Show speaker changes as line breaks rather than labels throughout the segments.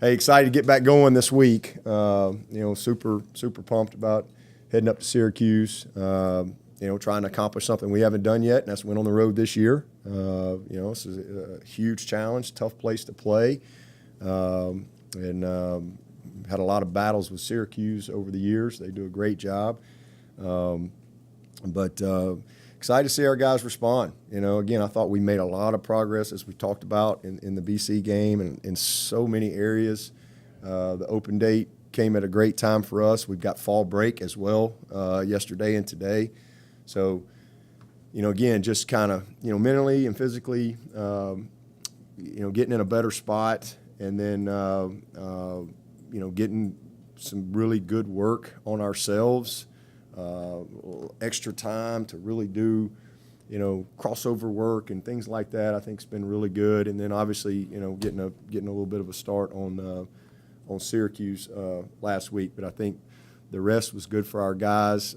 Hey, excited to get back going this week. Super pumped about heading up to Syracuse. Trying to accomplish something we haven't done yet, and that's win on the road this year. This is a huge challenge, tough place to play, and had a lot of battles with Syracuse over the years. They do a great job, but excited to see our guys respond. Again, I thought we made a lot of progress, as we talked about in the BC game, and in so many areas. The open date came at a great time for us. We've got fall break as well yesterday and today. So, again, just kind of, mentally and physically, getting in a better spot, and then, getting some really good work on ourselves, extra time to really do, crossover work and things like that. I think it's been really good. And then obviously, getting a little bit of a start on Syracuse last week. But I think the rest was good for our guys.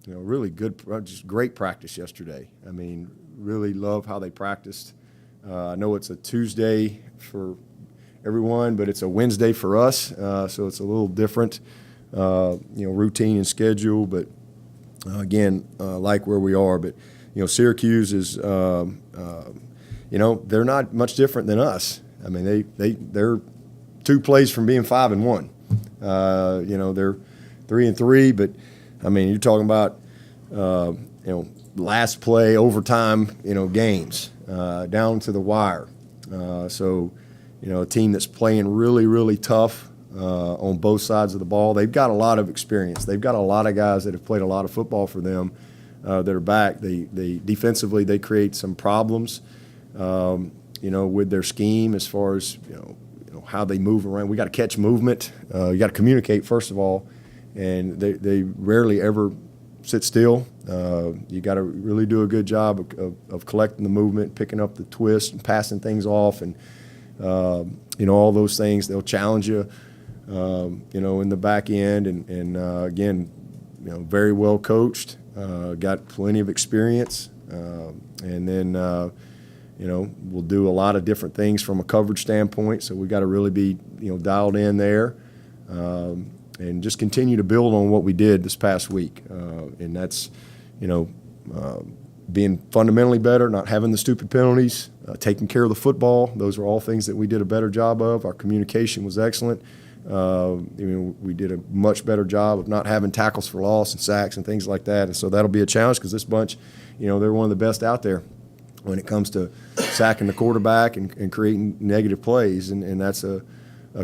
Really good, just great practice yesterday. I mean, really love how they practiced. I know it's a Tuesday for everyone, but it's a Wednesday for us, so it's a little different, routine and schedule. But again, like where we are. But Syracuse is, they're not much different than us. I mean, they're 2 plays from being 5-1. They're 3-3, but I mean, you're talking about, last play, overtime, games, down to the wire. So, a team that's playing really, really tough on both sides of the ball. They've got a lot of experience. They've got a lot of guys that have played a lot of football for them that are back. They defensively, they create some problems, with their scheme as far as, how they move around. We got to catch movement. You got to communicate, first of all. And they rarely ever sit still. You got to really do a good job of collecting the movement, picking up the twist, and passing things off, and all those things. They'll challenge you, in the back end, and again, very well coached. Got plenty of experience, and then we'll do a lot of different things from a coverage standpoint. So we got to really be dialed in there. And just continue to build on what we did this past week. And that's, being fundamentally better, not having the stupid penalties, taking care of the football. Those are all things that we did a better job of. Our communication was excellent. We did a much better job of not having tackles for loss and sacks and things like that. And so that'll be a challenge because this bunch, they're one of the best out there when it comes to sacking the quarterback and creating negative plays. And that's a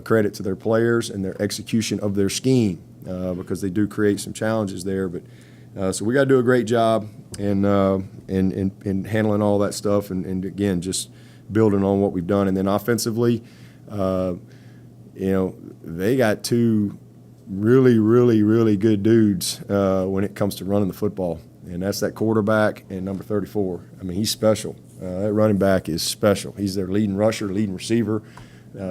credit to their players and their execution of their scheme because they do create some challenges there. But so we got to do a great job in handling all that stuff and again, just building on what we've done. And then offensively, they got 2 really, really, really good dudes when it comes to running the football. And that's that quarterback and number 34. I mean, he's special. That running back is special. He's their leading rusher, leading receiver.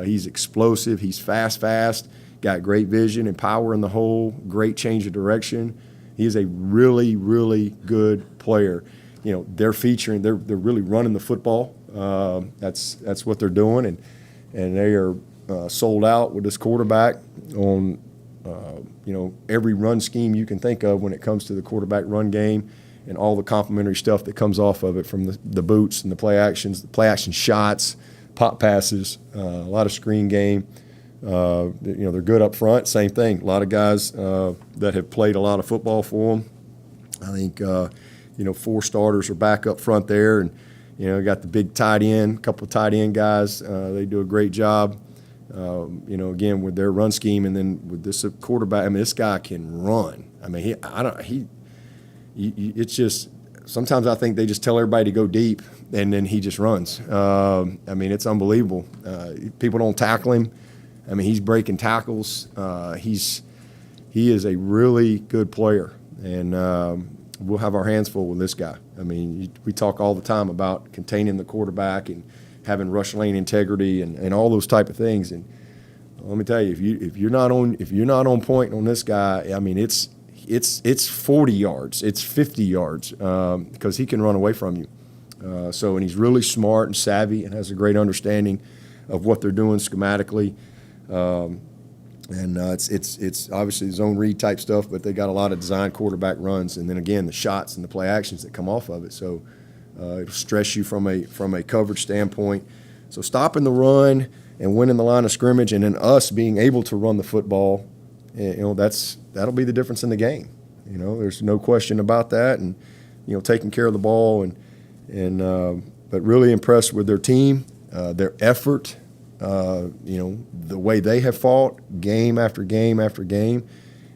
He's explosive. He's fast, got great vision and power in the hole, great change of direction. He is a really, really good player. They're featuring, they're really running the football. That's what they're doing, and they are sold out with this quarterback on, every run scheme you can think of when it comes to the quarterback run game and all the complementary stuff that comes off of it from the boots and the play action shots, pop passes, a lot of screen game. They're good up front. Same thing. A lot of guys that have played a lot of football for them. I think 4 starters are back up front there, and got the big tight end, a couple of tight end guys. They do a great job. Again with their run scheme, and then with this quarterback. I mean, this guy can run. I mean, it's just. Sometimes I think they just tell everybody to go deep, and then he just runs. I mean, it's unbelievable. People don't tackle him. I mean, he's breaking tackles. He is a really good player, and we'll have our hands full with this guy. I mean, we talk all the time about containing the quarterback and having rush lane integrity and all those type of things. And let me tell you, if you're not on point on this guy, I mean, it's 40 yards, it's 50 yards because he can run away from you. And he's really smart and savvy and has a great understanding of what they're doing schematically. It's obviously zone read type stuff, but they got a lot of design quarterback runs, and then again the shots and the play actions that come off of it. So it'll stress you from a coverage standpoint. So stopping the run and winning the line of scrimmage, and then us being able to run the football, that'll be the difference in the game. There's no question about that, and taking care of the ball, but really impressed with their team, their effort. The way they have fought game after game after game,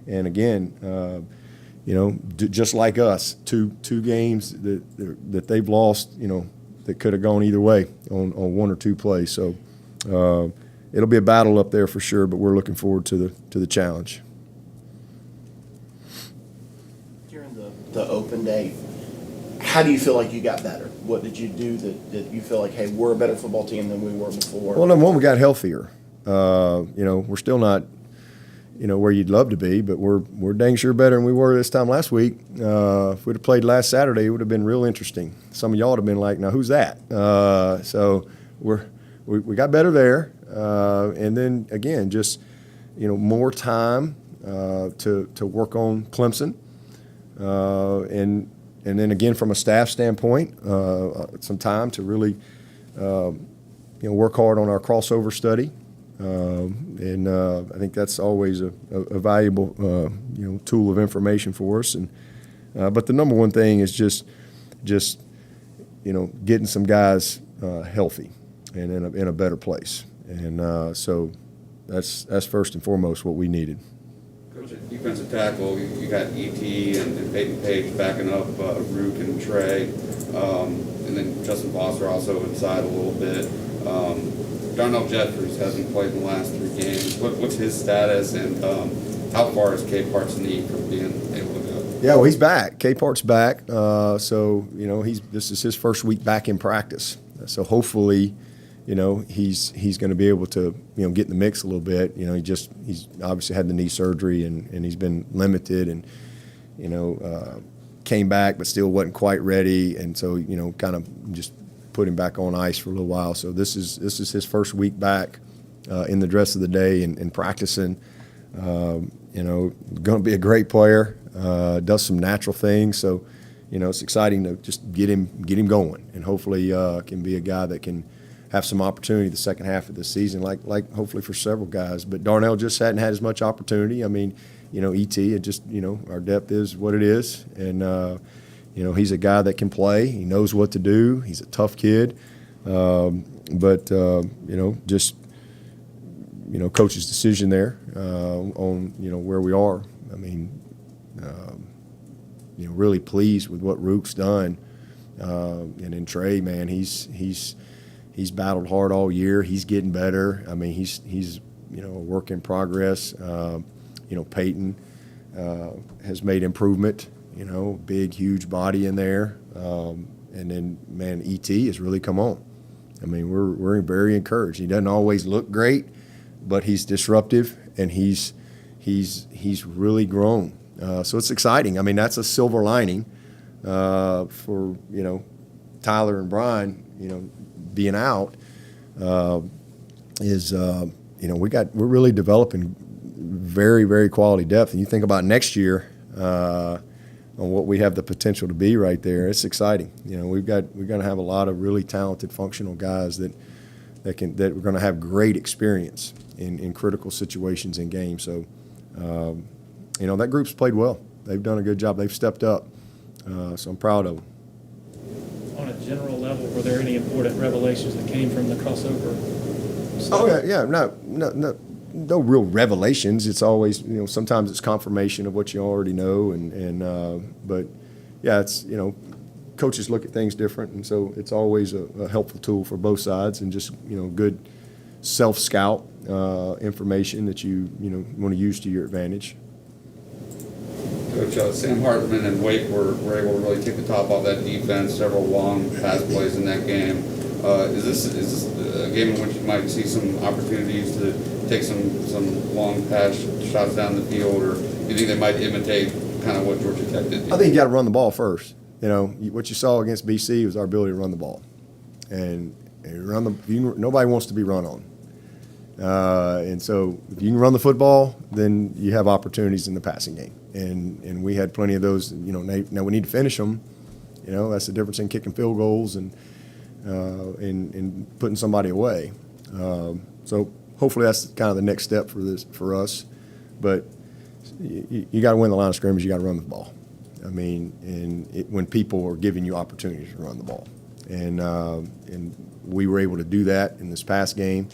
and again, just like us, two games that they've lost, that could have gone either way on one or two plays. So it'll be a battle up there for sure, but we're looking forward to the challenge.
During the open day, how do you feel like you got better? What did you do that you feel like, hey, we're a better football team than we were before?
Well, number one, we got healthier. We're still not, where you'd love to be, but we're dang sure better than we were this time last week. If we'd have played last Saturday, it would have been real interesting. Some of y'all would have been like, now who's that? So we got better there. And then, again, just, more time to work on Clemson. And then again, from a staff standpoint, some time to really, work hard on our crossover study, and I think that's always a valuable, tool of information for us. And but the number one thing is just getting some guys healthy and in a better place. And so that's first and foremost what we needed.
Coach, at defensive tackle, you got E.T. and Peyton Page backing up Rook and Trey, and then Justin Foster also inside a little bit. Darnell Jeffries hasn't played in the last 3 games. What's his status, and how far is K-Part's knee from being able to go?
Yeah, well, he's back. K-Part's back. So, this is his first week back in practice. So hopefully, he's going to be able to, get in the mix a little bit. He's obviously had the knee surgery and he's been limited and, came back but still wasn't quite ready. And so, kind of just put him back on ice for a little while. So this is his first week back in the dress of the day and practicing. Going to be a great player. Does some natural things. So, it's exciting to just get him going, and hopefully can be a guy that can have some opportunity the second half of the season, like hopefully for several guys. But Darnell just hadn't had as much opportunity. I mean, E.T. it just, our depth is what it is, and he's a guy that can play. He knows what to do. He's a tough kid, but just coach's decision there on where we are. I mean, really pleased with what Rook's done, and then Trey, man, he's battled hard all year. He's getting better. I mean, he's a work in progress. Peyton has made improvement. Big, huge body in there. And then, man, E.T. has really come on. I mean, we're very encouraged. He doesn't always look great, but he's disruptive, and he's really grown. So it's exciting. I mean, that's a silver lining for Tyler and Brian. Being out we're really developing very, very quality depth. And you think about next year on what we have the potential to be right there. It's exciting. We're going to have a lot of really talented, functional guys that we're going to have great experience in critical situations in games. So that group's played well. They've done a good job. They've stepped up. So I'm proud of them.
On a general level, were there any important revelations that came from the crossover study?
Oh yeah. No real revelations. It's always sometimes it's confirmation of what you already know, but yeah, it's coaches look at things different, and so it's always a helpful tool for both sides, and just good self-scout information that you want to use to your advantage.
Coach, Sam Hartman and Wake were able to really take the top off that defense, several long pass plays in that game. Is this a game in which you might see some opportunities to take some long pass shots down the field, or do you think they might imitate kind of what Georgia Tech did?
I think you got to run the ball first. What you saw against BC was our ability to run the ball, and nobody wants to be run on. And so if you can run the football, then you have opportunities in the passing game. And we had plenty of those. Now we need to finish them. That's the difference in kicking field goals and putting somebody away. So hopefully that's kind of the next step for us. But you got to win the line of scrimmage. You got to run the ball. I mean, when people are giving you opportunities to run the ball, and we were able to do that in this past game.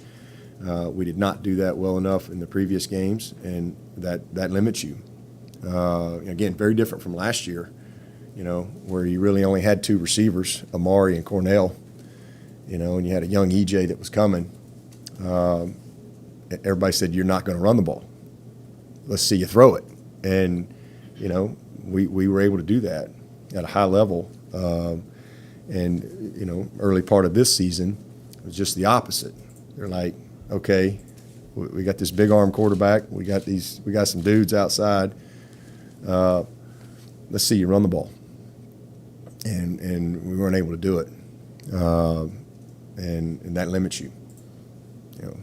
We did not do that well enough in the previous games, and that limits you. Again, very different from last year, where you really only had two receivers, Amari and Cornell, and you had a young EJ that was coming. Everybody said, you're not going to run the ball. Let's see you throw it. And, we were able to do that at a high level. Early part of this season was just the opposite. They're like, okay, we got this big arm quarterback. We got some dudes outside. Let's see you run the ball. And we weren't able to do it. And that limits you.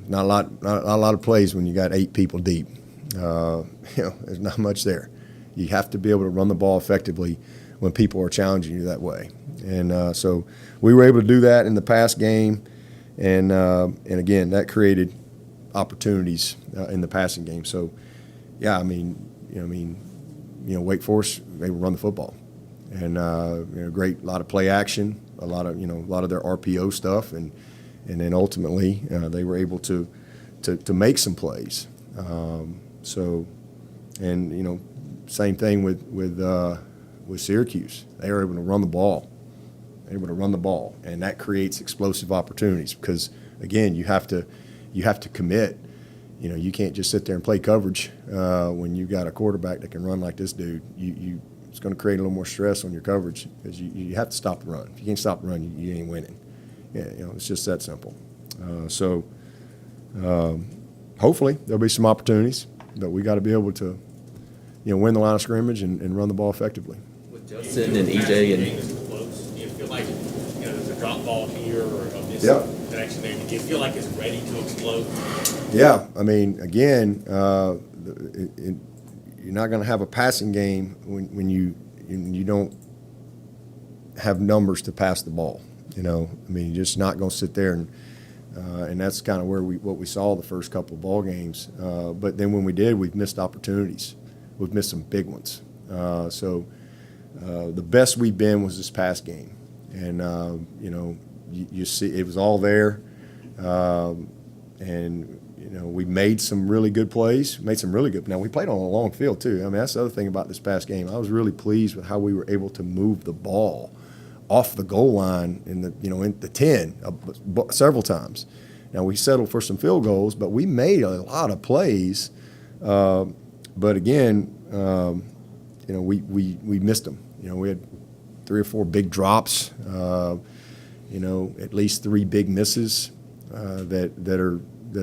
Not a lot of plays when you got 8 people deep. There's not much there. You have to be able to run the ball effectively when people are challenging you that way. And so we were able to do that in the past game. And again, that created opportunities in the passing game. So, yeah, Wake Forest, they run the football, and great, lot of play action, a lot of their RPO stuff, and then ultimately they were able to make some plays. Same thing with Syracuse. They were able to run the ball. And that creates explosive opportunities because, again, you have to commit. You can't just sit there and play coverage when you got a quarterback that can run like this dude. It's going to create a little more stress on your coverage because you have to stop the run. If you can't stop the run, you ain't winning. Yeah, it's just that simple. Hopefully there'll be some opportunities, but we got to be able to, win the line of scrimmage and run the ball effectively.
With Justin and EJ and
Do you feel like there's a drop ball here or a missed
Yeah.
connection there? Do you feel like it's ready to explode?
Yeah, again, you're not going to have a passing game when you don't have numbers to pass the ball. You're just not going to sit there and that's kind of what we saw the first couple of ball games. But then when we did, we've missed opportunities. We've missed some big ones. The best we've been was this past game, and you see it was all there, and we made some really good plays. Now we played on a long field too. That's the other thing about this past game. I was really pleased with how we were able to move the ball off the goal line in the 10 several times. Now we settled for some field goals, but we made a lot of plays. But again, we missed them. We had 3 or 4 big drops. At least 3 big misses that are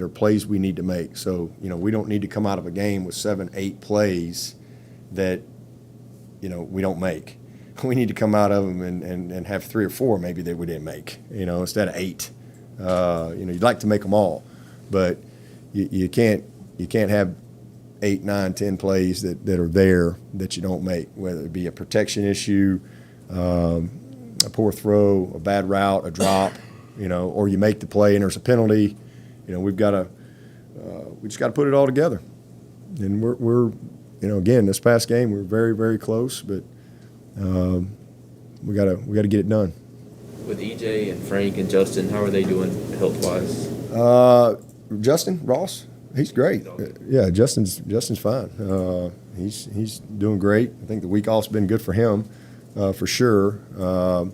plays we need to make. So we don't need to come out of a game with 7, 8 plays that we don't make. We need to come out of them and have 3 or 4 maybe that we didn't make. Instead of 8. You'd like to make them all, but you can't have 8, 9, 10 plays that are there that you don't make, whether it be a protection issue, a poor throw, a bad route, a drop, or you make the play and there's a penalty. We just got to put it all together. And we're again, this past game we're very, very close, but we gotta get it done.
with EJ and Frank and Justin, how are they doing health-wise?
Justin Ross, he's great. Yeah, Justin's fine. He's doing great. I think the week off's been good for him, for sure. Oh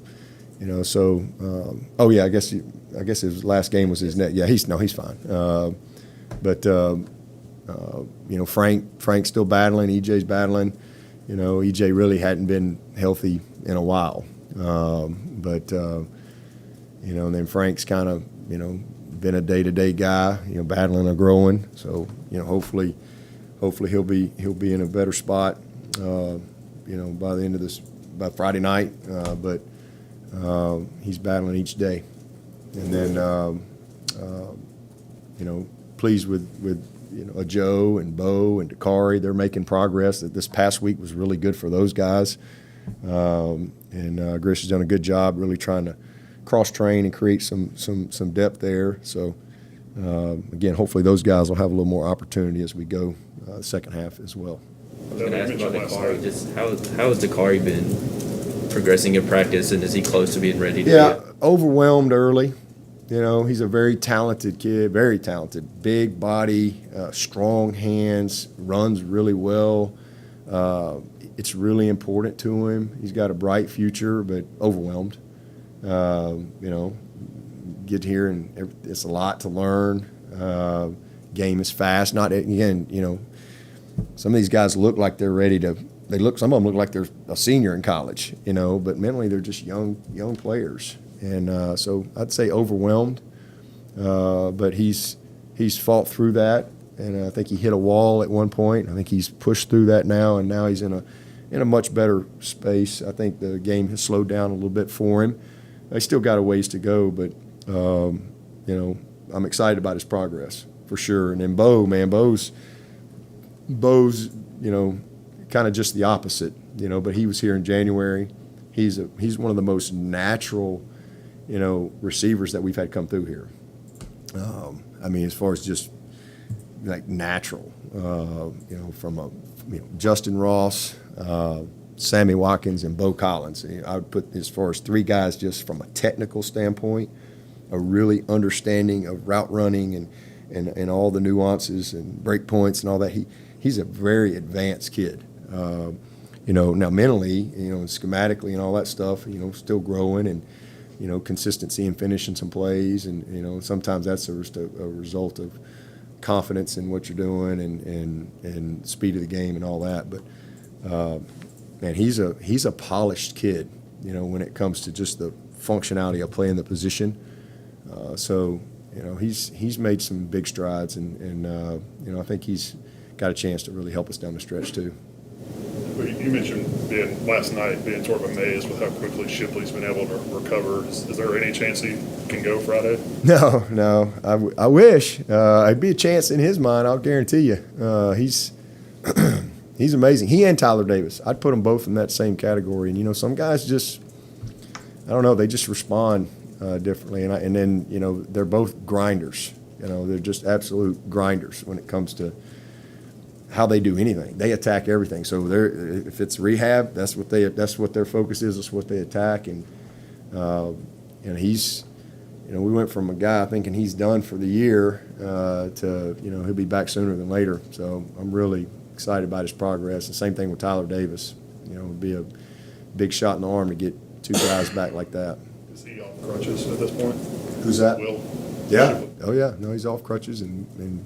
yeah, I guess his last game was his net. Yeah, he's fine. Frank's still battling. EJ's battling. EJ really hadn't been healthy in a while. And then Frank's kind of, been a day-to-day guy, battling or growing. So, hopefully he'll be in a better spot, by the end of by Friday night. But he's battling each day. And then, pleased with a Joe and Bo and Dakari. They're making progress. This past week was really good for those guys. And Grish has done a good job really trying to cross-train and create some depth there. So, again, hopefully those guys will have a little more opportunity as we go second half as well.
I was going to ask about Dakari. Just how has Dakari been progressing in practice, and is he close to being ready to
Yeah, overwhelmed early. He's a very talented kid, very talented. Big body, strong hands, runs really well. It's really important to him. He's got a bright future, but overwhelmed. Get here and it's a lot to learn. Game is fast. Not again, some of these guys look like they're ready to. Some of them look like they're a senior in college, but mentally they're just young players. And so I'd say overwhelmed, but he's fought through that, and I think he hit a wall at one point. I think he's pushed through that now, and now he's in a much better space. I think the game has slowed down a little bit for him. He's still got a ways to go, but I'm excited about his progress for sure. And then Bo's kind of just the opposite, but he was here in January. He's one of the most natural receivers that we've had come through here. As far as just like natural, from Justin Ross, Sammy Watkins, and Bo Collins. I would put as far as three guys just from a technical standpoint, a really understanding of route running and all the nuances and break points and all that. He's a very advanced kid. Now mentally, schematically and all that stuff, still growing and, consistency and finishing some plays. And, sometimes that's a result of confidence in what you're doing and speed of the game and all that. But, man, he's a polished kid, when it comes to just the functionality of playing the position. He's made some big strides and I think he's got a chance to really help us down the stretch too.
You mentioned last night being sort of amazed with how quickly Shipley's been able to recover. Is there any chance he can go Friday?
No. I wish. It'd be a chance in his mind, I'll guarantee you. He's amazing. He and Tyler Davis. I'd put them both in that same category. And, some guys just, I don't know, they just respond differently. And then, they're both grinders. They're just absolute grinders when it comes to how they do anything. They attack everything. So if it's rehab, that's what their focus is. That's what they attack. And he's, we went from a guy thinking he's done for the year to he'll be back sooner than later. So I'm really excited about his progress. And same thing with Tyler Davis. It would be a big shot in the arm to get two guys back like that.
Is he off crutches at this point?
Who's that?
Will?
Yeah. Oh yeah. No, he's off crutches and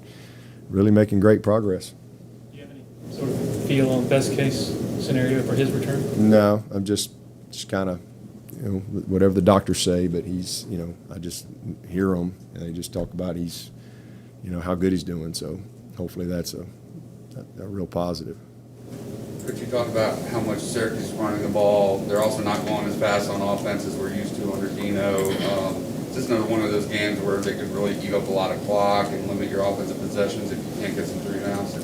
really making great progress.
Sort of feel on best case scenario for his return?
No, I'm just kind of, whatever the doctors say, but he's, I just hear them and they just talk about he's, how good he's doing. So hopefully that's a real positive.
Could you talk about how much Syracuse is running the ball? They're also not going as fast on offense as we're used to under Dino. It's just another one of those games where they could really eat up a lot of clock and limit your offensive possessions if you can't get some 3 downs.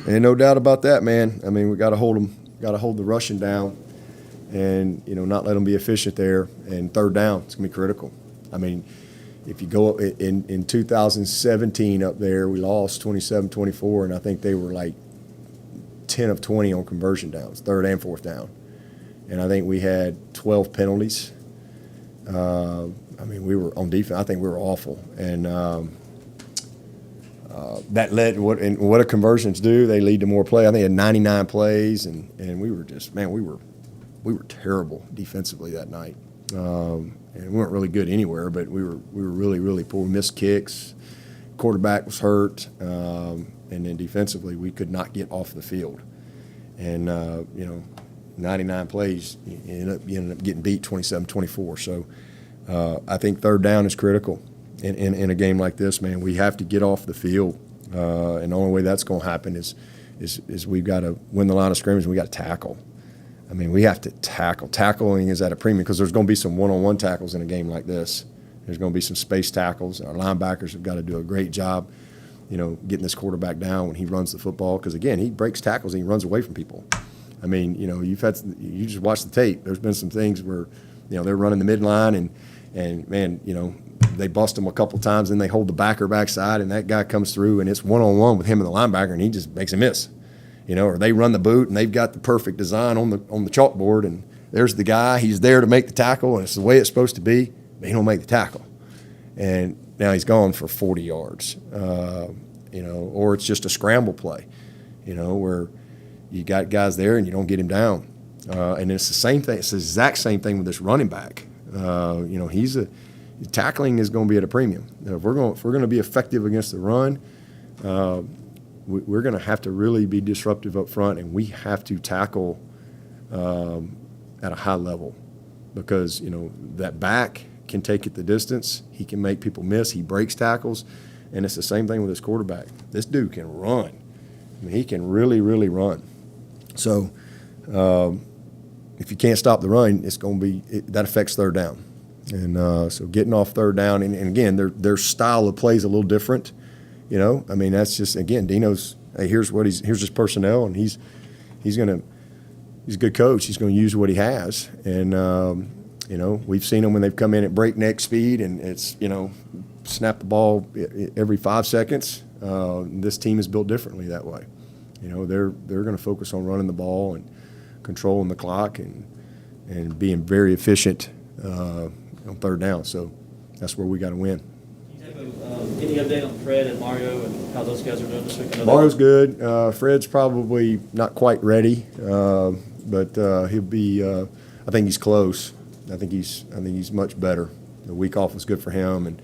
And no doubt about that, man. We got to hold them, got to hold the rushing down, and not let them be efficient there. And third down, it's gonna be critical. If you go in 2017 up there, we lost 27-24, and I think they were like 10 of 20 on conversion downs, third and fourth down. And I think we had 12 penalties. We were on defense. I think we were awful, and that led what do conversions do? They lead to more play. I think had 99 plays, and we were just, man, we were terrible defensively that night. And we weren't really good anywhere, but we were really, really poor. We missed kicks. Quarterback was hurt, and then defensively we could not get off the field. And 99 plays, you ended up getting beat 27-24. So I think third down is critical. In a game like this, man, we have to get off the field, and the only way that's going to happen is we've got to win the line of scrimmage. And we got to tackle. We have to tackle. Tackling is at a premium because there's going to be some one-on-one tackles in a game like this. There's going to be some space tackles. Our linebackers have got to do a great job getting this quarterback down when he runs the football. Because, again, he breaks tackles and he runs away from people. I mean, you just watch the tape. There's been some things where, they're running the midline and man, they bust him a couple times and they hold the backer backside and that guy comes through and it's one-on-one with him and the linebacker and he just makes a miss. Or they run the boot and they've got the perfect design on the chalkboard and there's the guy, he's there to make the tackle and it's the way it's supposed to be, but he don't make the tackle. And now he's gone for 40 yards, or it's just a scramble play, where you got guys there and you don't get him down. And it's the same thing. It's the exact same thing with this running back. Tackling is going to be at a premium. If we're going to be effective against the run, we're going to have to really be disruptive up front, and we have to tackle at a high level because that back can take it the distance. He can make people miss. He breaks tackles, and it's the same thing with this quarterback. This dude can run. I mean, he can really, really run. So if you can't stop the run, it's going to be that affects third down. And so getting off third down, and again, their style of play is a little different. I mean, that's just, again, Dino's, hey, here's his personnel, and he's a good coach. He's going to use what he has. And, we've seen them when they've come in at breakneck speed, and it's, snap the ball every 5 seconds. This team is built differently that way. They're going to focus on running the ball and controlling the clock and being very efficient on third down. So that's where we got to win.
Any update on Fred and Mario and how those guys are doing this week?
Mario's good. Fred's probably not quite ready, but he'll be. I think he's close. I think he's much better. The week off was good for him, and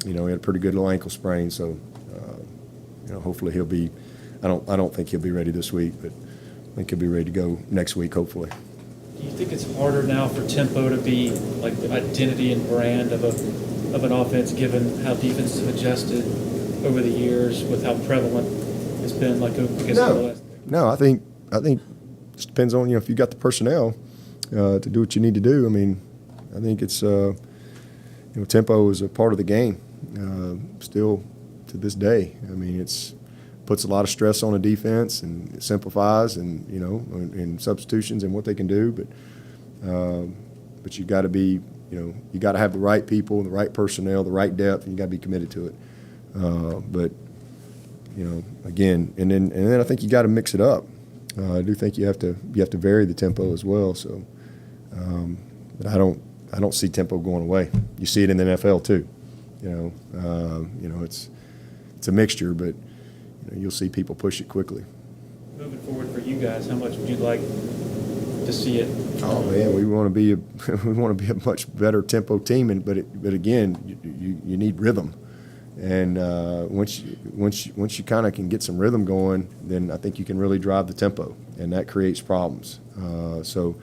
he had a pretty good little ankle sprain. So hopefully he'll be. I don't think he'll be ready this week, but I think he'll be ready to go next week, hopefully.
Do you think it's harder now for tempo to be like the identity and brand of an offense, given how defenses have adjusted over the years with how prevalent it's been, like against the last?
No, I think it just depends on if you got the personnel to do what you need to do. I mean, I think it's tempo is a part of the game still to this day. I mean, it's puts a lot of stress on a defense and it simplifies and in substitutions and what they can do, but you got to be you got to have the right people, the right personnel, the right depth, and you got to be committed to it. But again, and then I think you got to mix it up. I do think you have to vary the tempo as well. So, but I don't see tempo going away. You see it in the NFL too. It's a mixture, but you'll see people push it quickly.
Moving forward for you guys, how much would you like to see it?
Oh man, we want to be a much better tempo team, but again, you need rhythm, and once you kind of can get some rhythm going, then I think you can really drive the tempo, and that creates problems. So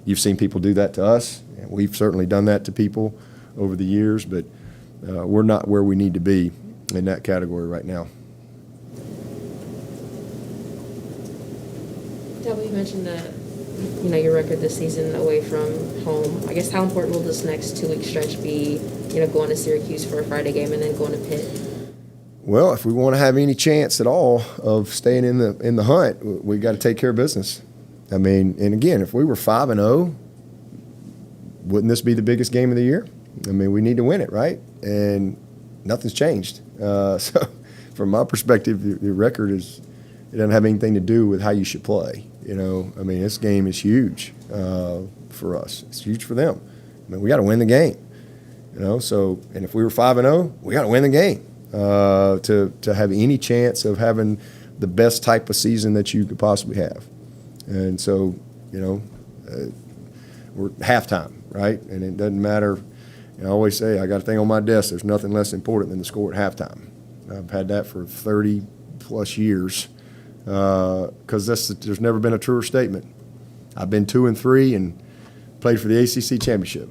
you've seen people do that to us, and we've certainly done that to people over the years, but we're not where we need to be in that category right now.
Dabo, you mentioned that your record this season away from home. I guess how important will this next 2-week stretch be? Going to Syracuse for a Friday game and then going to Pitt.
Well, if we want to have any chance at all of staying in the hunt, we got to take care of business. I mean, and again, if we were 5-0, wouldn't this be the biggest game of the year? I mean, we need to win it, right? And nothing's changed. So, from my perspective, the record it doesn't have anything to do with how you should play. I mean, this game is huge for us. It's huge for them. I mean, we got to win the game. So, and if we were 5-0, we got to win the game to have any chance of having the best type of season that you could possibly have. And so, we're halftime, right? And it doesn't matter. I always say, I got a thing on my desk, there's nothing less important than the score at halftime. I've had that for 30-plus years. Because there's never been a truer statement. I've been 2-3 and played for the ACC championship.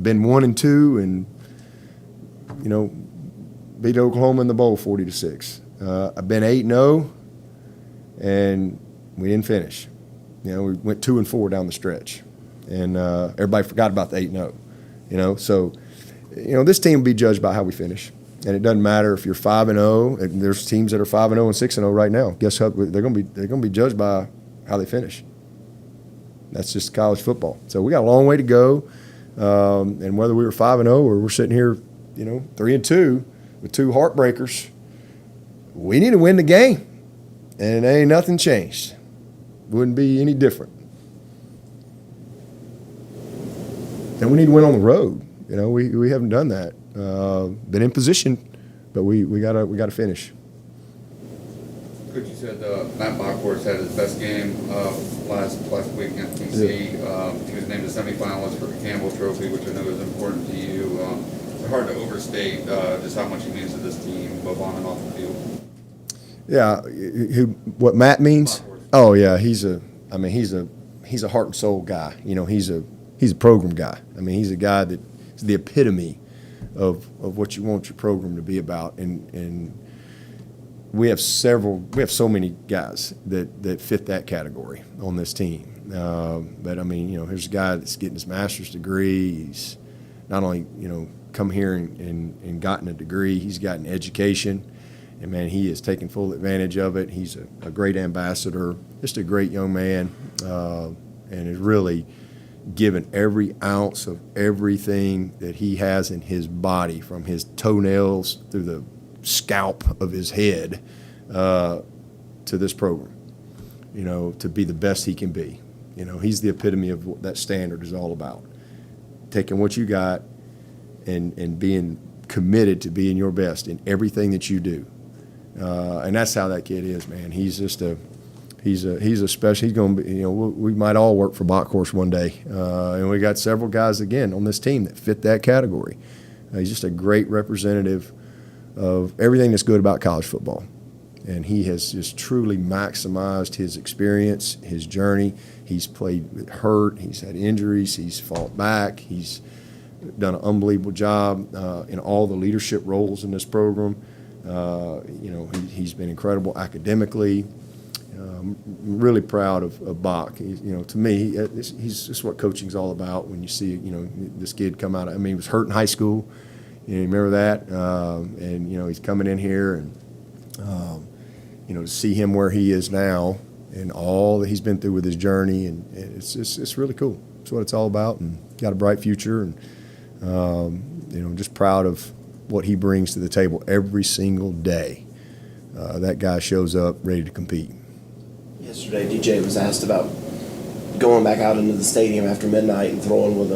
Been 1-2 and beat Oklahoma in the bowl 40-6. I've been 8-0 and we didn't finish. We went 2-4 down the stretch, and everybody forgot about the 8-0. So this team will be judged by how we finish. And it doesn't matter if you're 5-0. And there's teams that are 5-0 and 6-0 right now. Guess what? They're going to be judged by how they finish. That's just college football. So we got a long way to go. And whether we were 5-0 or we're sitting here, 3-2 with 2 heartbreakers, we need to win the game. And ain't nothing changed. Wouldn't be any different. And we need to win on the road. We haven't done that. Been in position, but we gotta finish.
Coach, you said Matt Bockhorst had his best game last week against DC. He was named a semifinalist for the Campbell Trophy, which I know is important to you. It's hard to overstate just how much he means to this team, both on and off the field.
Yeah, what Matt means?
Bockhorst.
Oh yeah, he's a heart and soul guy. He's a program guy. He's a guy that's the epitome of what you want your program to be about. And we have so many guys that fit that category on this team. But here's a guy that's getting his master's degree. He's not only come here and gotten a degree, he's gotten education. And, man, he has taken full advantage of it. He's a great ambassador, just a great young man, and has really given every ounce of everything that he has in his body, from his toenails through the scalp of his head, to this program, to be the best he can be. He's the epitome of what that standard is all about. Taking what you got and being committed to being your best in everything that you do. And that's how that kid is, man. He's just he's a special. He's going to be, we might all work for Bockhorst one day. And we got several guys again on this team that fit that category. He's just a great representative of everything that's good about college football. And he has just truly maximized his experience, his journey. He's played hurt. He's had injuries. He's fought back. He's done an unbelievable job in all the leadership roles in this program. He's been incredible academically. I'm really proud of Bach. To me, he's just what coaching's all about. When you see, this kid come out. He was hurt in high school. You remember that? And he's coming in here, and to see him where he is now, and all that he's been through with his journey, and it's really cool. It's what it's all about, and got a bright future, and just proud of what he brings to the table every single day. That guy shows up ready to compete.
Yesterday, DJ was asked about going back out into the stadium after midnight and throwing with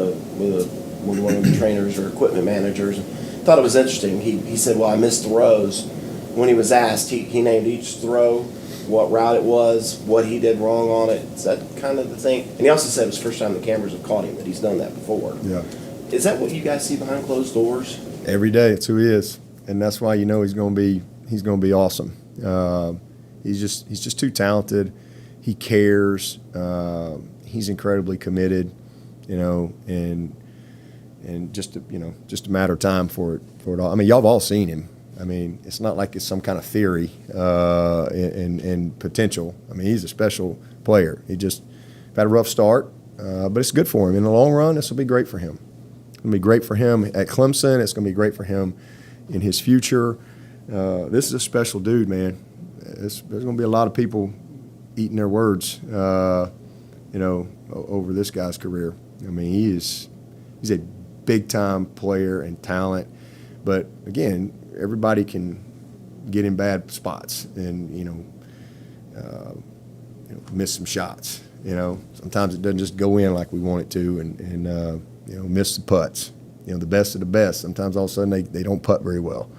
one of the trainers or equipment managers. Thought it was interesting. He said, "Well, I missed throws." When he was asked, he named each throw, what route it was, what he did wrong on it. Is that kind of the thing? And he also said it was the first time the cameras have caught him, that he's done that before.
Yeah.
Is that what you guys see behind closed doors?
Every day, it's who he is, and that's why he's going to be awesome. He's just too talented. He cares. He's incredibly committed, and just a matter of time for it all. Y'all have all seen him. It's not like it's some kind of theory and potential. He's a special player. He just had a rough start, but it's good for him. In the long run, this will be great for him. It's going to be great for him at Clemson. It's going to be great for him in his future. This is a special dude, man. There's going to be a lot of people eating their words, over this guy's career. He's a big-time player and talent. But, again, everybody can get in bad spots and, miss some shots. Sometimes it doesn't just go in like we want it to and miss the putts. The best of the best. Sometimes all of a sudden they don't putt very well,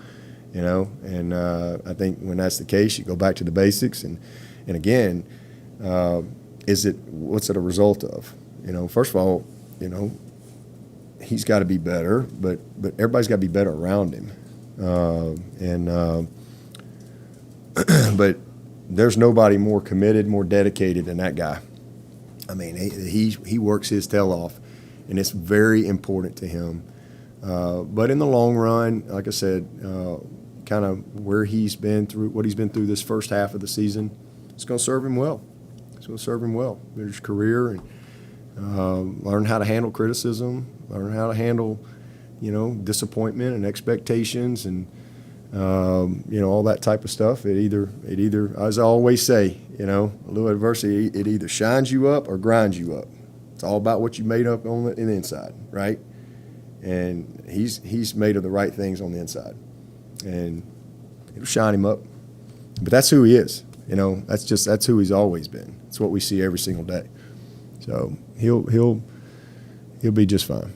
And I think when that's the case, you go back to the basics. And again, what's it a result of? First of all, he's got to be better, but everybody's got to be better around him. But there's nobody more committed, more dedicated than that guy. He works his tail off, and it's very important to him. But in the long run, like I said, kind of where he's been through, what he's been through this first half of the season, it's going to serve him well. It's going to serve him well in his career, and learn how to handle criticism, learn how to handle, disappointment and expectations, and all that type of stuff. It either, as I always say, a little adversity, it either shines you up or grinds you up. It's all about what you made up on the inside, right? And he's made of the right things on the inside, and it'll shine him up. But that's who he is. That's who he's always been. It's what we see every single day. So he'll be just fine.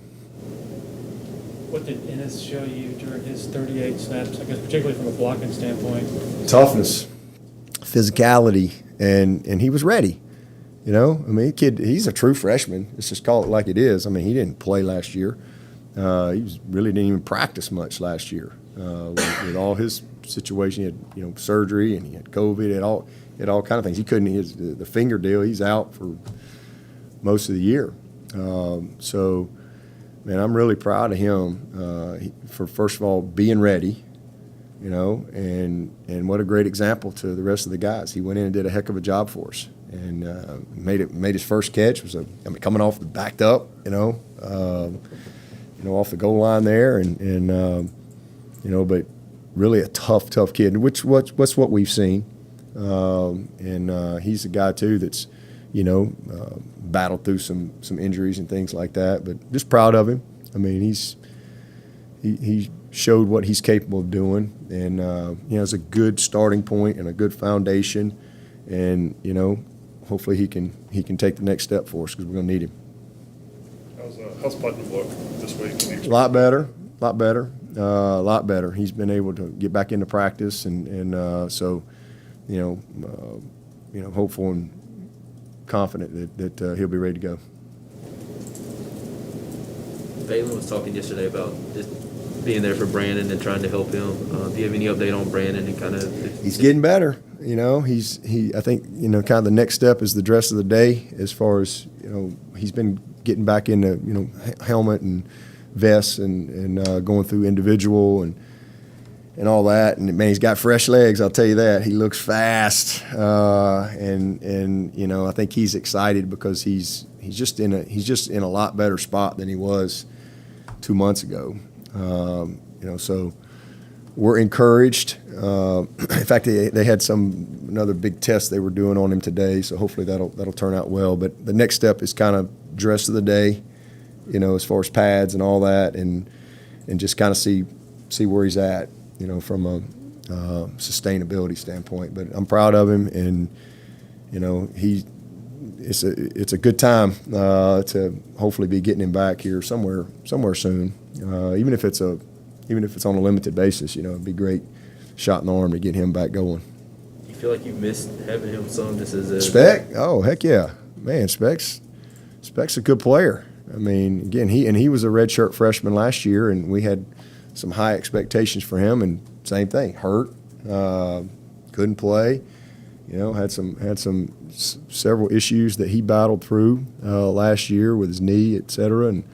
What did Ennis show you during his 38 snaps, I guess particularly from a blocking standpoint?
Toughness, physicality, and he was ready. Kid, he's a true freshman. Let's just call it like it is. He didn't play last year. Really didn't even practice much last year with all his situation. He had surgery, and he had COVID. He had all kind of things. He couldn't. The finger deal. He's out for most of the year. So, man, I'm really proud of him for first of all being ready. And what a great example to the rest of the guys. He went in and did a heck of a job for us, and made his first catch. Coming off backed up, off the goal line there, and but really a tough kid, what's what we've seen, and he's a guy too that's battled through some injuries and things like that, but just proud of him. He showed what he's capable of doing, and it's a good starting point and a good foundation, and hopefully he can take the next step for us, because we're going to need him.
How's Putnam look this week?
A lot better. He's been able to get back into practice, and so hopeful and confident that he'll be ready to go.
Valen was talking yesterday about just being there for Brandon and trying to help him. Do you have any update on Brandon and kind of?
He's getting better. I think kind of the next step is the dress of the day, as far as he's been getting back into helmet and vests and going through individual and all that. And man, he's got fresh legs. I'll tell you that. He looks fast, and I think he's excited because he's just in a lot better spot than he was 2 months ago. So we're encouraged. In fact, they had another big test they were doing on him today, so hopefully that'll turn out well. But the next step is kind of dress of the day, as far as pads and all that, and just kind of see where he's at, from a sustainability standpoint. But I'm proud of him, and it's a good time to hopefully be getting him back here somewhere soon. Even if it's on a limited basis, it'd be a great shot in the arm to get him back going.
You feel like you missed having him some just as a
Speck? Oh, heck yeah, man! Speck's a good player. Again, he was a redshirt freshman last year, and we had some high expectations for him. And same thing, hurt, couldn't play. Had some several issues that he battled through last year with his knee, et cetera. And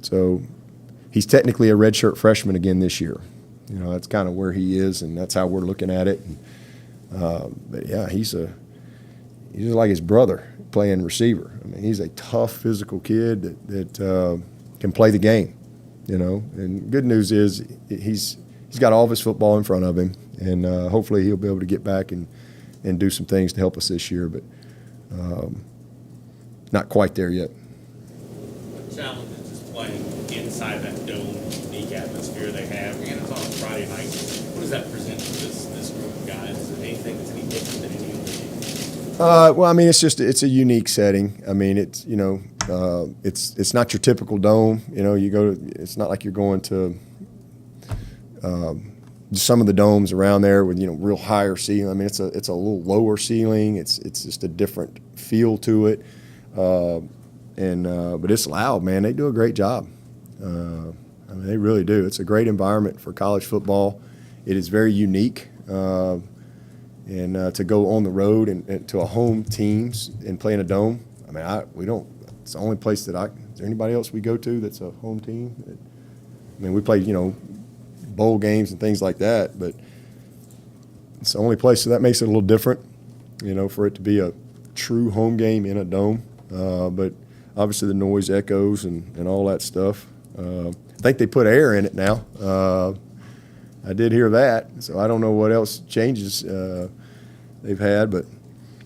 so he's technically a redshirt freshman again this year. That's kind of where he is, and that's how we're looking at it. And, but yeah, he's just like his brother playing receiver. He's a tough, physical kid that can play the game. And good news is he's got all of his football in front of him, and hopefully he'll be able to get back and do some things to help us this year, but not quite there yet.
What challenge is just playing inside that dome, unique atmosphere they have, and it's on a Friday night? What does that present to this group of guys? Is there anything that's any different than any other game?
It's a unique setting. It's not your typical dome. It's not like you're going to some of the domes around there with real higher ceiling. It's a little lower ceiling. It's just a different feel to it, but it's loud, man. They do a great job. They really do. It's a great environment for college football. It is very unique, and to go on the road and to a home teams and play in a dome. We don't. It's the only place that is there anybody else we go to that's a home team? We play bowl games and things like that, but it's the only place, so that makes it a little different, for it to be a true home game in a dome. But obviously the noise echoes and all that stuff. I think they put air in it now. I did hear that. So I don't know what else changes they've had, but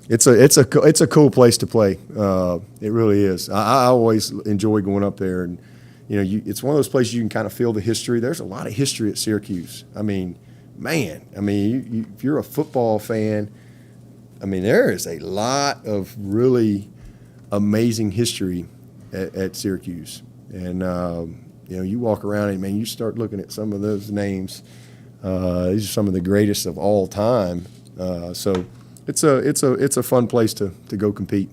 it's a cool place to play. It really is. I always enjoy going up there, and it's one of those places you can kind of feel the history. There's a lot of history at Syracuse. I mean, man. I mean, if you're a football fan, I mean, there is a lot of really amazing history at Syracuse. And, you walk around and, man, you start looking at some of those names. These are some of the greatest of all time. So it's a fun place to go compete.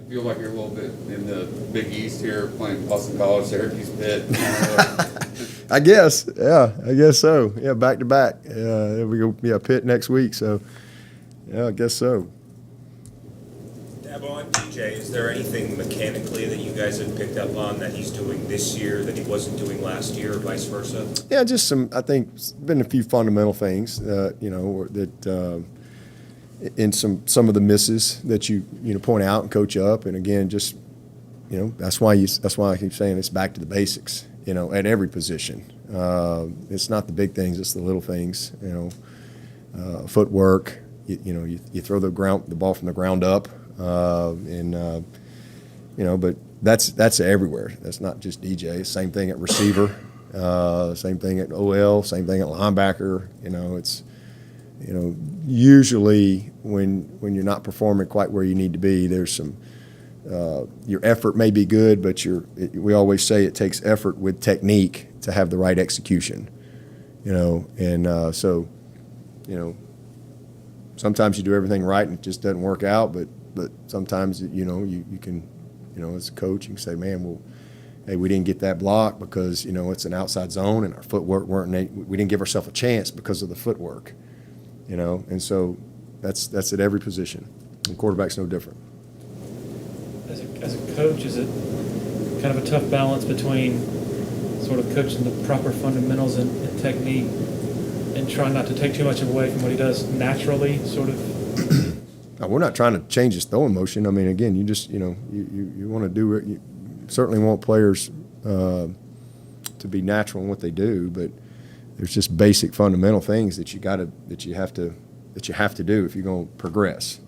I feel like you're a little bit in the Big East here, playing Boston College, Syracuse, Pitt.
I guess, yeah, I guess so. Yeah, back to back. We go, Pitt next week. So, yeah, I guess so.
Dabo, on DJ, is there anything mechanically that you guys have picked up on that he's doing this year that he wasn't doing last year, or vice versa?
Yeah, just some. I think been a few fundamental things, that in some of the misses that you point out and coach up, and again, just that's why I keep saying it's back to the basics. At every position, it's not the big things; it's the little things. Footwork. You throw the ball from the ground up, but that's everywhere. That's not just DJ. Same thing at receiver, same thing at OL, same thing at linebacker. It's usually when you're not performing quite where you need to be, there's some your effort may be good, but we always say it takes effort with technique to have the right execution. So sometimes you do everything right and it just doesn't work out, but sometimes you can as a coach you can say, man, well, hey, we didn't get that block because it's an outside zone and our footwork we didn't give ourselves a chance because of the footwork. And so that's at every position, and quarterback's no different.
As a coach, is it kind of a tough balance between sort of coaching the proper fundamentals and technique and trying not to take too much away from what he does naturally, sort of?
No, we're not trying to change his throwing motion. I mean, again, you just you want to do it. You certainly want players to be natural in what they do, but there's just basic fundamental things that you have to do if you're going to progress.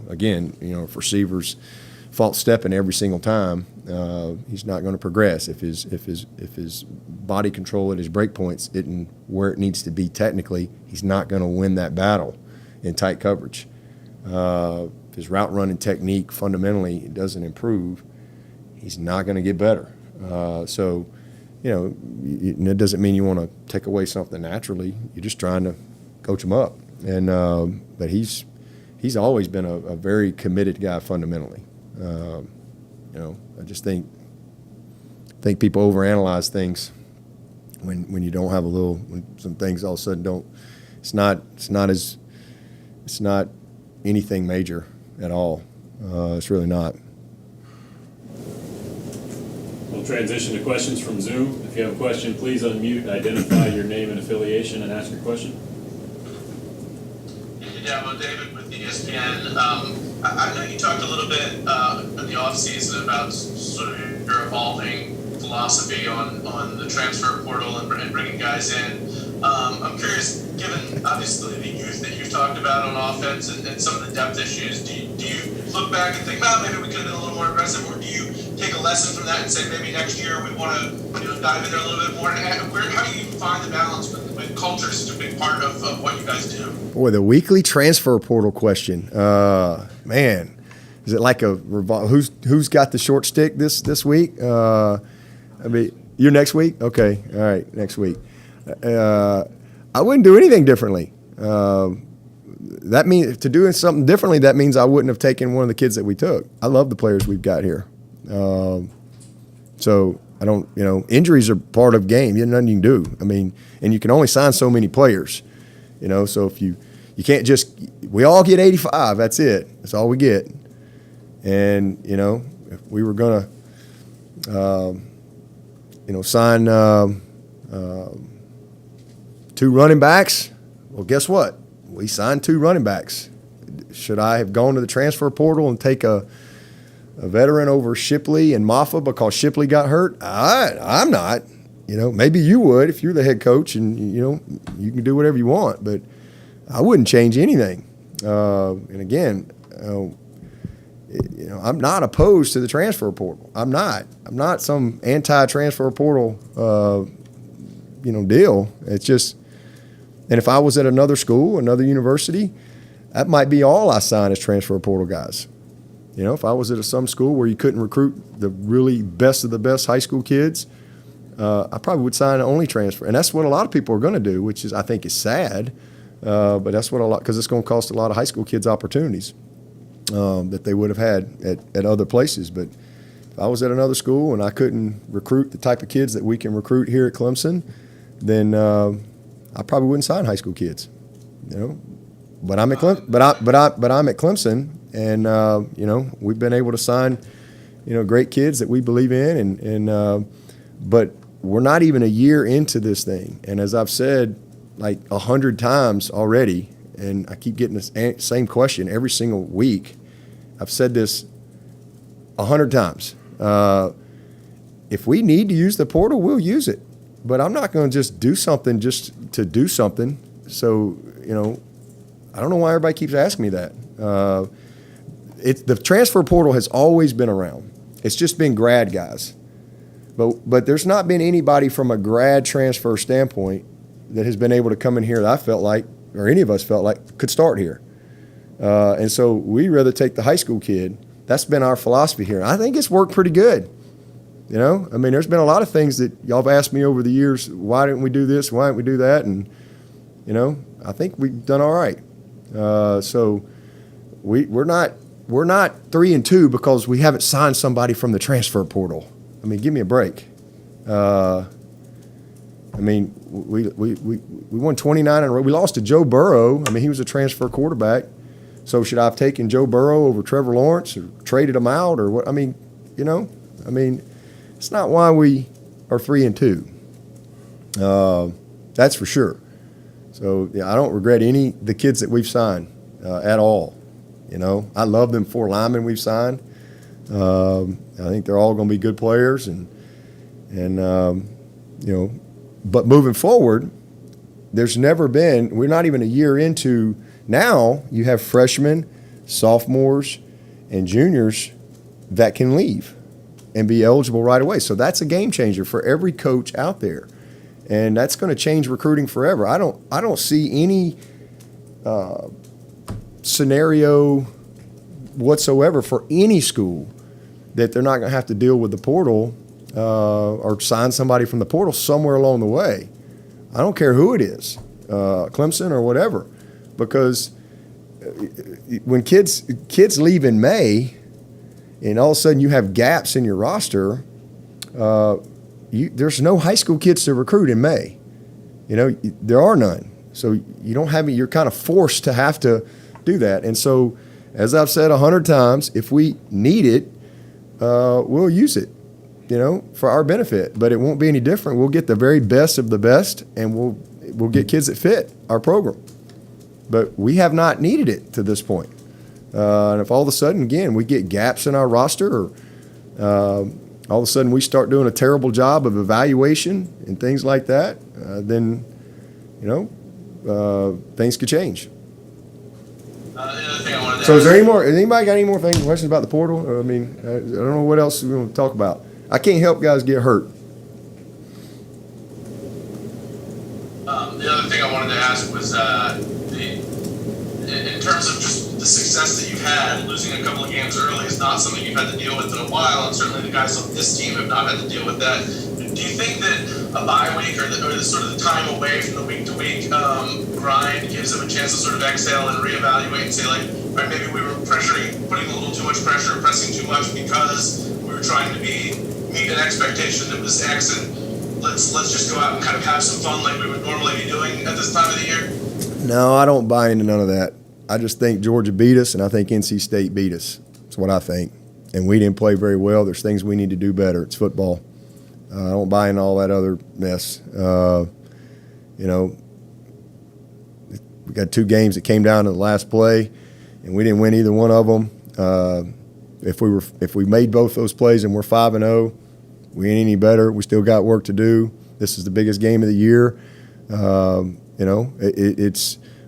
Again, if receivers false stepping every single time, he's not going to progress. If his body control at his break points isn't where it needs to be technically, he's not going to win that battle in tight coverage. If his route running technique fundamentally doesn't improve, he's not going to get better. It doesn't mean you want to take away something naturally. You're just trying to coach him up. And but he's always been a very committed guy fundamentally. I just think people overanalyze things when you don't have when some things all of a sudden don't. It's not anything major at all. It's really not.
We'll transition to questions from Zoom. If you have a question, please unmute, identify your name and affiliation, and ask your question.
Yeah, well, David with ESPN. I know you talked a little bit in the offseason about sort of your evolving philosophy on the transfer portal and bringing guys in. I'm curious, given obviously the youth that you've talked about on offense and some of the depth issues, do you look back and think, well, maybe we could have been a little more aggressive, or do you take a lesson from that and say maybe next year we want to dive in there a little bit more? How do you find the balance with culture is such a big part of what you guys do?
Boy, the weekly transfer portal question. Man, is it like who's got the short stick this week? You're next week? Okay, all right, next week. I wouldn't do anything differently. That means to doing something differently. That means I wouldn't have taken one of the kids that we took. I love the players we've got here. So I don't. Injuries are part of game. There's nothing you can do. I mean, and you can only sign so many players. So if you can't just. We all get 85. That's it. That's all we get. And if we were gonna, sign 2 running backs, well, guess what? We signed 2 running backs. Should I have gone to the transfer portal and take a veteran over Shipley and Maffa because Shipley got hurt? I'm not. maybe you would if you're the head coach and, you can do whatever you want, but I wouldn't change anything. And again, I'm not opposed to the transfer portal. I'm not some anti-transfer portal, deal. It's just, and if I was at another school, another university, that might be all I sign as transfer portal guys. If I was at some school where you couldn't recruit the really best of the best high school kids, I probably would sign only transfer. And that's what a lot of people are going to do, which I think is sad. But that's what because it's going to cost a lot of high school kids opportunities that they would have had at other places. But if I was at another school and I couldn't recruit the type of kids that we can recruit here at Clemson, then I probably wouldn't sign high school kids. But I'm at but I'm at Clemson, and we've been able to sign great kids that we believe in, and but we're not even a year into this thing, and as I've said like 100 times already, and I keep getting the same question every single week. I've said this 100 times. If we need to use the portal, we'll use it. But I'm not going to just do something just to do something. So, I don't know why everybody keeps asking me that. The transfer portal has always been around. It's just been grad guys. But there's not been anybody from a grad transfer standpoint that has been able to come in here that I felt like, or any of us felt like, could start here. And so we'd rather take the high school kid. That's been our philosophy here. I think it's worked pretty good. There's been a lot of things that y'all have asked me over the years, why didn't we do this, why didn't we do that? And, I think we've done all right. So we're not 3-2 because we haven't signed somebody from the transfer portal. Give me a break. We won 29 in a row. We lost to Joe Burrow. He was a transfer quarterback. So should I have taken Joe Burrow over Trevor Lawrence or traded him out or what? It's not why we are 3-2. That's for sure. So I don't regret the kids that we've signed at all. I love them 4 linemen we've signed. I think they're all going to be good players, and but moving forward, we're not even a year into. Now you have freshmen, sophomores, and juniors that can leave and be eligible right away. So that's a game changer for every coach out there, and that's going to change recruiting forever. I don't see any scenario whatsoever for any school that they're not going to have to deal with the portal or sign somebody from the portal somewhere along the way. I don't care who it is, Clemson or whatever, because when kids leave in May and all of a sudden you have gaps in your roster, there's no high school kids to recruit in May. There are none. So you're kind of forced to have to do that. And so, as I've said 100 times, if we need it, we'll use it, for our benefit. But it won't be any different. We'll get the very best of the best, and we'll get kids that fit our program. But we have not needed it to this point. And if all of a sudden, again, we get gaps in our roster, or all of a sudden we start doing a terrible job of evaluation and things like that, then, things could change.
The other thing I wanted to
So
ask,
anybody got any more questions about the portal? I don't know what else we want to talk about. I can't help guys get hurt.
the other thing I wanted to ask was in terms of just the success that you've had, losing a couple of games early is not something you've had to deal with in a while, and certainly the guys on this team have not had to deal with that. Do you think that a bye week or the sort of the time away from the week-to-week grind gives them a chance to sort of exhale and reevaluate and say, like, all right, maybe we were putting a little too much pressure, pressing too much because we were trying to meet an expectation that was X, and let's just go out and kind of have some fun like we would normally be doing at this time of the year?
No, I don't buy into none of that. I just think Georgia beat us, and I think NC State beat us. That's what I think. And we didn't play very well. There's things we need to do better. It's football. I don't buy into all that other mess. We got 2 games that came down to the last play, and we didn't win either one of them. If we made both those plays and we're 5-0, we ain't any better. We still got work to do. This is the biggest game of the year.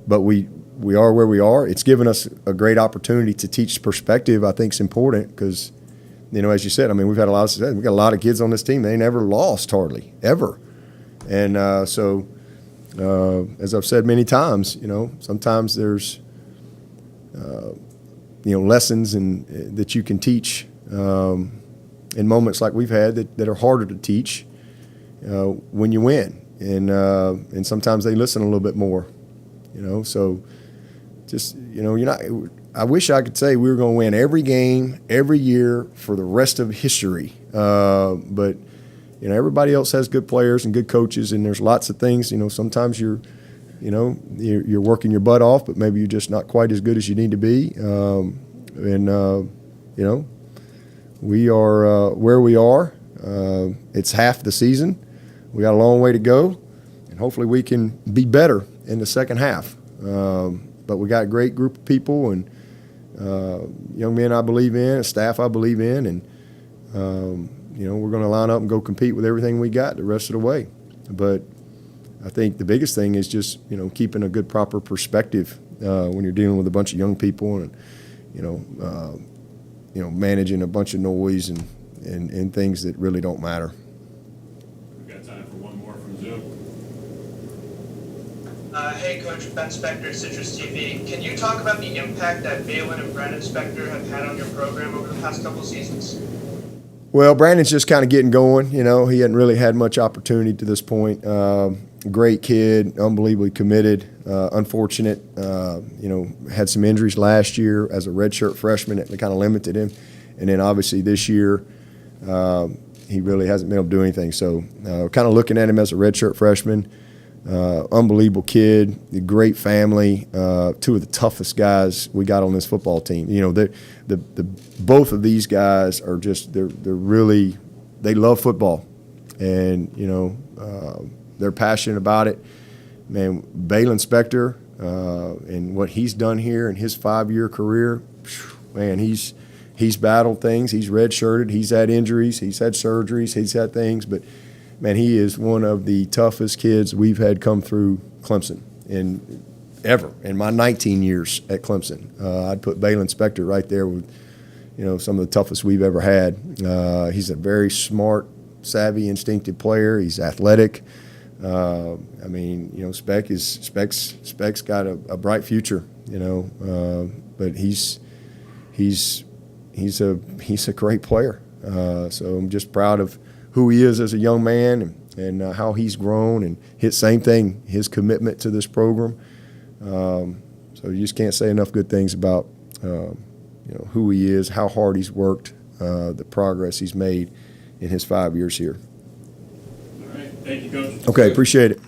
But we are where we are. It's given us a great opportunity to teach perspective. I think is important because, as you said, I mean, we've got a lot of kids on this team. They never lost hardly ever, and so as I've said many times, sometimes there's lessons that you can teach in moments like we've had that are harder to teach when you win, and sometimes they listen a little bit more, So just you're not. I wish I could say we were going to win every game every year for the rest of history, but everybody else has good players and good coaches, and there's lots of things. Sometimes you're working your butt off, but maybe you're just not quite as good as you need to be. We are where we are. It's half the season. We got a long way to go, and hopefully we can be better in the second half. But we got a great group of people and young men I believe in, a staff I believe in, and we're going to line up and go compete with everything we got the rest of the way. But I think the biggest thing is just keeping a good proper perspective when you're dealing with a bunch of young people and managing a bunch of noise and things that really don't matter.
We've got time for one more from Zoom.
Hey, Coach, Ben Spector, Citrus TV. Can you talk about the impact that Balin and Brandon Spector have had on your program over the past couple seasons?
Well, Brandon's just kind of getting going. He hadn't really had much opportunity to this point. Great kid, unbelievably committed. Unfortunate, had some injuries last year as a redshirt freshman that kind of limited him. And then obviously this year, he really hasn't been able to do anything. So kind of looking at him as a redshirt freshman. Unbelievable kid, great family, two of the toughest guys we got on this football team. Both of these guys are just they love football, and they're passionate about it. Man, Balin Spector and what he's done here in his 5-year career, man, he's battled things. He's redshirted. He's had injuries. He's had surgeries. He's had things, but. Man, he is one of the toughest kids we've had come through Clemson ever in my 19 years at Clemson. I'd put Balin Spector right there with, some of the toughest we've ever had. He's a very smart, savvy, instinctive player. He's athletic. Spec's got a bright future, but he's a great player. So I'm just proud of who he is as a young man and how he's grown and his commitment to this program. So you just can't say enough good things about who he is, how hard he's worked, the progress he's made in his 5 years here.
All right. Thank you, Coach.
Okay, appreciate it.